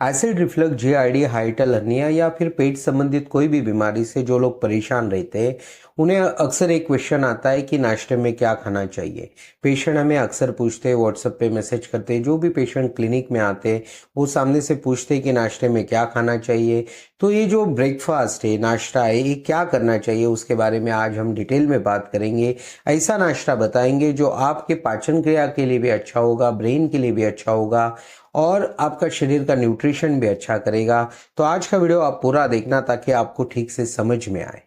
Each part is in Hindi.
एसिड रिफ्लक्स, जीआरडी, हाइटल हर्निया या फिर पेट संबंधित कोई भी बीमारी से जो लोग परेशान रहते हैं उन्हें अक्सर एक क्वेश्चन आता है कि नाश्ते में क्या खाना चाहिए। पेशेंट हमें अक्सर पूछते हैं, व्हाट्सएप पे मैसेज करते हैं, जो भी पेशेंट क्लिनिक में आते हैं वो सामने से पूछते हैं कि नाश्ते में क्या खाना चाहिए। तो ये जो ब्रेकफास्ट है, नाश्ता है, ये क्या करना चाहिए उसके बारे में आज हम डिटेल में बात करेंगे। ऐसा नाश्ता बताएंगे जो आपके पाचन क्रिया के लिए भी अच्छा होगा, ब्रेन के लिए भी अच्छा होगा और आपका शरीर का न्यूट्रिशन भी अच्छा करेगा। तो आज का वीडियो आप पूरा देखना ताकि आपको ठीक से समझ में आए।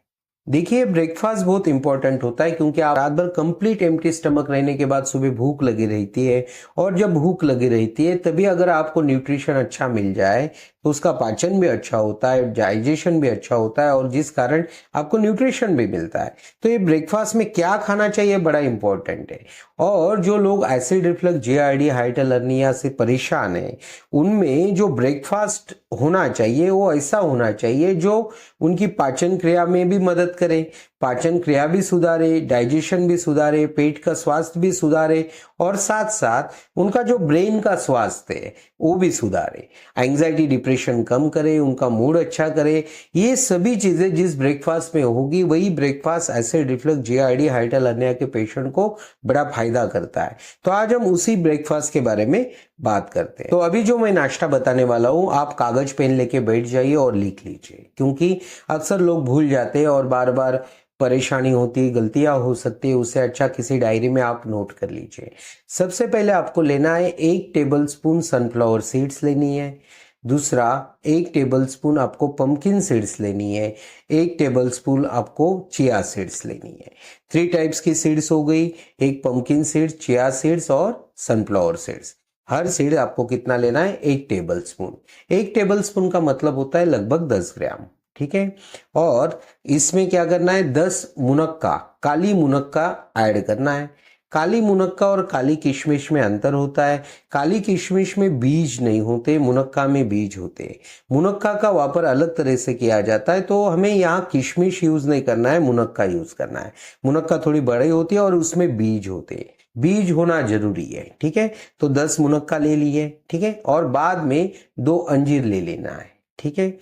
देखिए, ब्रेकफास्ट बहुत इंपॉर्टेंट होता है क्योंकि आप रात भर कंप्लीट एम्प्टी स्टमक रहने के बाद सुबह भूख लगी रहती है और जब भूख लगी रहती है तभी अगर आपको न्यूट्रिशन अच्छा मिल जाए तो उसका पाचन भी अच्छा होता है, डाइजेशन भी अच्छा होता है और जिस कारण आपको न्यूट्रिशन भी मिलता है। तो ये ब्रेकफास्ट में क्या खाना चाहिए बड़ा इंपॉर्टेंट है। और जो लोग एसिड रिफ्लक्स, जीआरडी, हाइटल हर्निया से परेशान है उनमें जो ब्रेकफास्ट होना चाहिए वो ऐसा होना चाहिए जो उनकी पाचन क्रिया में भी मदद करे, पाचन क्रिया भी सुधारे, डाइजेशन भी सुधारे, पेट का स्वास्थ्य भी सुधारे और साथ साथ उनका जो ब्रेन का स्वास्थ्य है वो भी सुधारे, एंजाइटी डिप्रेशन कम करे, उनका मूड अच्छा करे। ये सभी चीजें जिस ब्रेकफास्ट में होगी वही breakfast acid reflux, GRD, हाइटल hernia के पेशेंट को बड़ा फायदा करता है। तो आज हम उसी ब्रेकफास्ट के बारे में बात करते हैं। तो अभी जो मैं नाश्ता बताने वाला हूं आप कागज पेन लेके बैठ जाइए और लिख लीजिए, क्योंकि अक्सर लोग भूल जाते हैं और बार बार परेशानी होती है, गलतियां हो सकती है। उससे अच्छा किसी डायरी में आप नोट कर लीजिए। सबसे पहले आपको लेना है 1 टेबलस्पून सनफ्लावर सीड्स लेनी है। दूसरा, 1 टेबलस्पून आपको पंपकिन सीड्स लेनी है। 1 टेबलस्पून आपको चिया सीड्स लेनी है। 3 टाइप्स की सीड्स हो गई, एक पंपकिन सीड्स, चिया सीड्स और सनफ्लावर सीड्स। हर सीड आपको कितना लेना है? 1 टेबलस्पून। 1 टेबलस्पून का मतलब होता है लगभग 10 ग्राम। ठीक है। और इसमें क्या करना है? 10 मुनक्का, काली मुनक्का ऐड करना है। काली मुनक्का और काली किशमिश में अंतर होता है। काली किशमिश में बीज नहीं होते, मुनक्का में बीज होते हैं। मुनक्का का वापर अलग तरह से किया जाता है, तो हमें यहाँ किशमिश यूज नहीं करना है, मुनक्का यूज करना है। मुनक्का थोड़ी बड़ी होती है और उसमें बीज होते हैं, बीज होना जरूरी है। ठीक है। तो 10 मुनक्का ले लिए। ठीक है। और बाद में 2 अंजीर ले लेना है। ठीक है।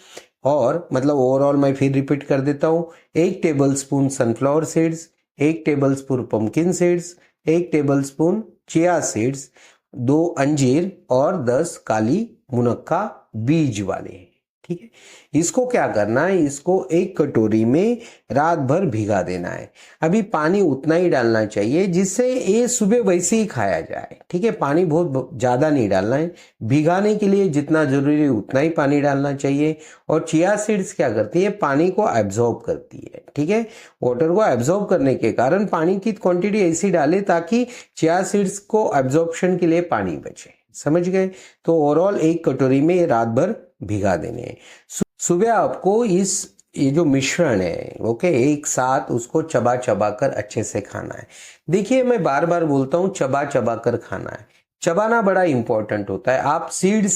और मतलब ओवरऑल मैं फिर रिपीट कर देता हूं, 1 tablespoon sunflower seeds, 1 tablespoon pumpkin seeds, 1 tablespoon chia seeds, 2 अंजीर और 10 काली मुनक्का बीज वाले। ठीक है। इसको क्या करना है? इसको एक कटोरी में रात भर भिगा देना है। अभी पानी उतना ही डालना चाहिए जिससे ये सुबह वैसे ही खाया जाए। ठीक है। पानी बहुत ज्यादा नहीं डालना है, भिगाने के लिए जितना जरूरी है उतना ही पानी डालना चाहिए। और चिया सीड्स क्या करती है? पानी को एब्जॉर्ब करती है। ठीक है। वाटर को एब्जॉर्ब करने के कारण पानी की क्वांटिटी ऐसी डाले ताकि चिया सीड्स को एब्जॉर्प्शन के लिए पानी बचे। समझ गए? तो ओवरऑल 1 कटोरी में रात भर भिगा देने हैं। सुबह आपको ये जो मिश्रण है, ओके, एक साथ उसको चबा चबा कर अच्छे से खाना है। देखिए, मैं बार बार बोलता हूं चबा चबा कर खाना है। चबाना बड़ा इंपॉर्टेंट होता है। आप सीड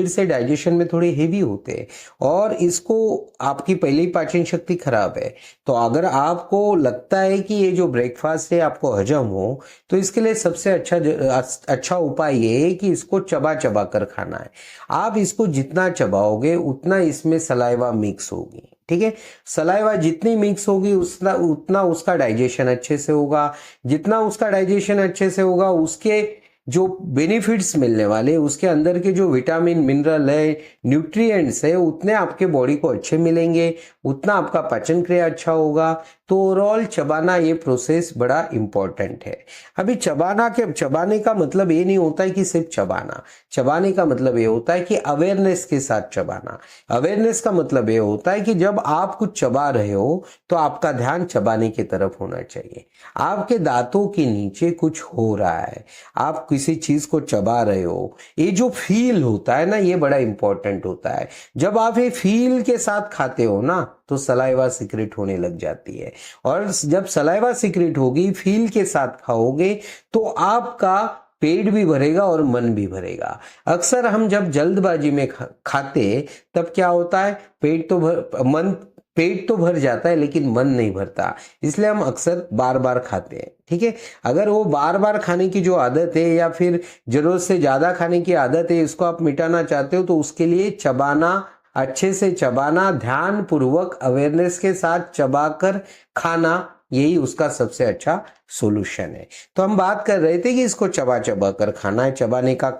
से डाइजेशन में थोड़े हेवी होते हैं और इसको आपकी पहले ही पाचन शक्ति खराब है। तो अगर आपको लगता है कि ये जो ब्रेकफास्ट है आपको हजम हो तो इसके लिए सबसे अच्छा उपाय ये है कि इसको चबा चबा कर खाना है। आप इसको जितना चबाओगे उतना इसमें सलाइवा मिक्स होगी। ठीक है। सलाइवा जितनी मिक्स होगी उतना उसका डाइजेशन अच्छे से होगा। जितना उसका डाइजेशन अच्छे से होगा उसके जो बेनिफिट्स मिलने वाले, उसके अंदर के जो विटामिन, मिनरल है, न्यूट्रिएंट्स है, उतने आपके बॉडी को अच्छे मिलेंगे, उतना आपका पाचन क्रिया अच्छा होगा। तो ओवरऑल चबाना ये प्रोसेस बड़ा इंपॉर्टेंट है। अभी चबाने का मतलब ये नहीं होता है कि सिर्फ चबाना। चबाने का मतलब ये होता है कि अवेयरनेस के साथ चबाना। अवेयरनेस का मतलब ये होता है कि जब आप कुछ चबा रहे हो तो आपका ध्यान चबाने की तरफ होना चाहिए। आपके दांतों के नीचे कुछ हो रहा है, आप किसी चीज को चबा रहे हो, ये जो फील होता है ना, ये बड़ा इंपॉर्टेंट होता है। जब आप ये फील के साथ खाते हो ना तो सलाइवा सिक्रेट होने लग जाती है। और जब सलाइवा सिक्रेट होगी, फील के साथ खाओगे तो आपका पेट भी भरेगा और मन भी भरेगा। अक्सर हम जब जल्दबाजी में खाते तब क्या होता है? पेट तो मन पेट तो भर जाता है लेकिन मन नहीं भरता, इसलिए हम अक्सर बार बार खाते हैं। ठीक है, अगर वो बार बार खाने की जो आदत है या फिर जरूरत से ज्यादा खाने की आदत है, इसको आप मिटाना चाहते हो तो उसके लिए चबाना, अच्छे से चबाना, ध्यान पूर्वक अवेयरनेस के साथ चबाकर खाना, यही उसका सबसे अच्छा सॉल्यूशन है। तो हम बात कर रहे थे कि इसको चबा चबा कर खाना है। चबाने का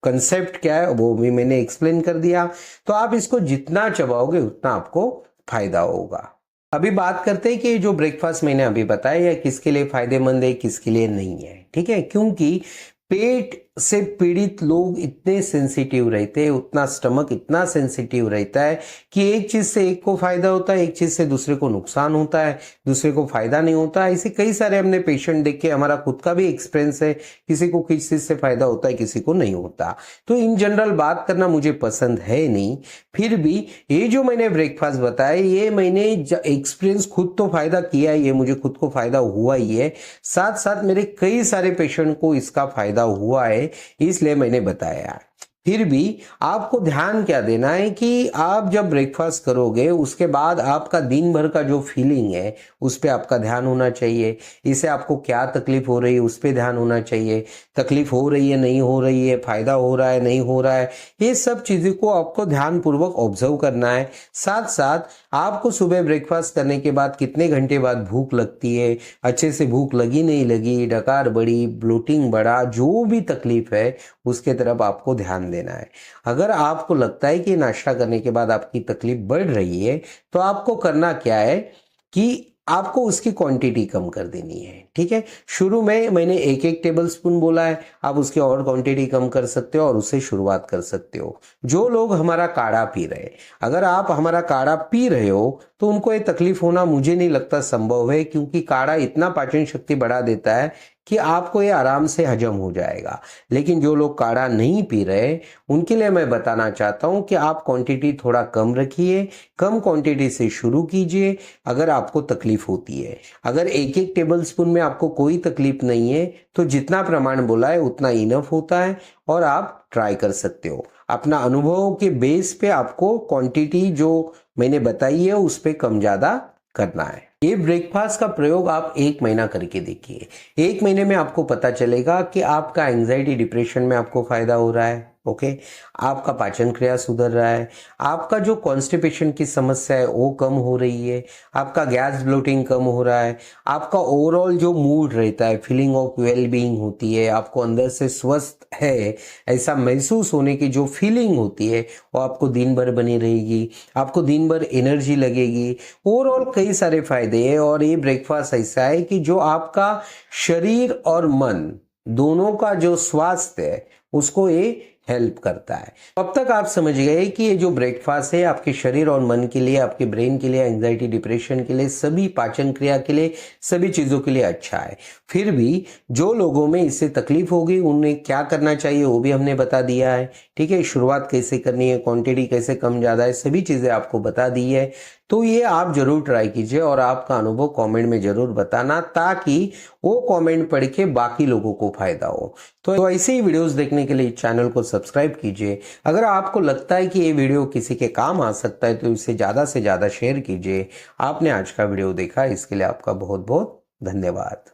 कंसेप्ट क्या है वो भी मैंने एक्सप्लेन कर दिया। तो आप इसको जितना चबाओगे उतना आपको फायदा होगा। अभी बात करते हैं कि जो ब्रेकफास्ट मैंने अभी बताया किसके लिए फायदेमंद है, किसके लिए नहीं है। ठीक है, क्योंकि पेट से पीड़ित लोग इतने सेंसिटिव रहते हैं, उतना स्टमक इतना सेंसिटिव रहता है कि एक चीज से एक को फायदा होता है, एक चीज से दूसरे को नुकसान होता है, दूसरे को फायदा नहीं होता। ऐसे कई सारे हमने पेशेंट देखे, हमारा खुद का भी एक्सपीरियंस है, किसी को किस चीज से फायदा होता है, किसी को नहीं होता। तो इन जनरल बात करना मुझे पसंद है नहीं, फिर भी ये जो मैंने ब्रेकफास्ट बताया ये मैंने एक्सपीरियंस खुद तो फायदा किया ही है, मुझे खुद को फायदा हुआ ही है, साथ साथ मेरे कई सारे पेशेंट को इसका फायदा हुआ है, इसलिए मैंने बताया। फिर भी आपको ध्यान क्या देना है कि आप जब ब्रेकफास्ट करोगे उसके बाद आपका दिन भर का जो फीलिंग है उस पे आपका ध्यान होना चाहिए। इससे आपको क्या तकलीफ हो रही है उस पे ध्यान होना चाहिए। तकलीफ हो रही है, नहीं हो रही है, फायदा हो रहा है, नहीं हो रहा है, ये सब चीज़ों को आपको ध्यानपूर्वक ऑब्जर्व करना है। साथ साथ आपको सुबह ब्रेकफास्ट करने के बाद कितने घंटे बाद भूख लगती है, अच्छे से भूख लगी नहीं लगी, डकार बढ़ी, ब्लोटिंग बढ़ा, जो भी तकलीफ है उसके तरफ आपको ध्यान देना है। अगर आपको लगता है कि नाश्ता करने के बाद आपकी तकलीफ बढ़ रही है तो आपको करना क्या है कि आपको उसकी क्वांटिटी कम कर देनी है। ठीक है, शुरू में मैंने 1-1 टेबल स्पून बोला है, आप उसकी और क्वांटिटी कम कर सकते हो और उससे शुरुआत कर सकते हो। जो लोग हमारा काढ़ा पी रहे हैं, अगर आप हमारा काढ़ा पी रहे हो तो उनको ये तकलीफ होना मुझे नहीं लगता संभव है, क्योंकि काढ़ा इतना पाचन शक्ति बढ़ा देता है कि आपको ये आराम से हजम हो जाएगा। लेकिन जो लोग काढ़ा नहीं पी रहे उनके लिए मैं बताना चाहता हूं कि आप क्वांटिटी थोड़ा कम रखिए, कम क्वांटिटी से शुरू कीजिए अगर आपको तकलीफ होती है। अगर 1-1 टेबल स्पून में आपको कोई तकलीफ नहीं है तो जितना प्रमाण बोला है उतना इनफ होता है और आप ट्राई कर सकते हो। अपना अनुभव के बेस पे आपको क्वांटिटी जो मैंने बताई है उस पे कम ज्यादा करना है। ये ब्रेकफास्ट का प्रयोग आप 1 महीना करके देखिए। 1 महीने में आपको पता चलेगा कि आपका एंजाइटी डिप्रेशन में आपको फायदा हो रहा है। ओके, आपका पाचन क्रिया सुधर रहा है, आपका जो कॉन्स्टिपेशन की समस्या है वो कम हो रही है, आपका गैस ब्लोटिंग कम हो रहा है, आपका ओवरऑल जो मूड रहता है, फीलिंग ऑफ वेल बीइंग होती है, आपको अंदर से स्वस्थ है ऐसा महसूस होने की जो फीलिंग होती है वो आपको दिन भर बनी रहेगी, आपको दिन भर एनर्जी लगेगी। ओवरऑल कई सारे फायदे हैं और ये ब्रेकफास्ट ऐसा है कि जो आपका शरीर और मन दोनों का जो स्वास्थ्य है उसको ये हेल्प करता है। अब तक आप समझ गए कि ये जो ब्रेकफास्ट है आपके शरीर और मन के लिए, आपके ब्रेन के लिए, एंजाइटी डिप्रेशन के लिए, सभी पाचन क्रिया के लिए, सभी चीजों के लिए अच्छा है। फिर भी जो लोगों में इससे तकलीफ होगी उन्हें क्या करना चाहिए वो भी हमने बता दिया है। ठीक है, शुरुआत कैसे करनी है, क्वांटिटी कैसे कम ज्यादा है, सभी चीजें आपको बता दी है। तो ये आप जरूर ट्राई कीजिए और आपका अनुभव कमेंट में जरूर बताना, ताकि वो कमेंट पढ़ के बाकी लोगों को फायदा हो। तो ऐसे ही वीडियोस देखने के लिए चैनल को सब्सक्राइब कीजिए। अगर आपको लगता है कि ये वीडियो किसी के काम आ सकता है तो इसे ज़्यादा से ज़्यादा शेयर कीजिए। आपने आज का वीडियो देखा इसके लिए आपका बहुत बहुत धन्यवाद।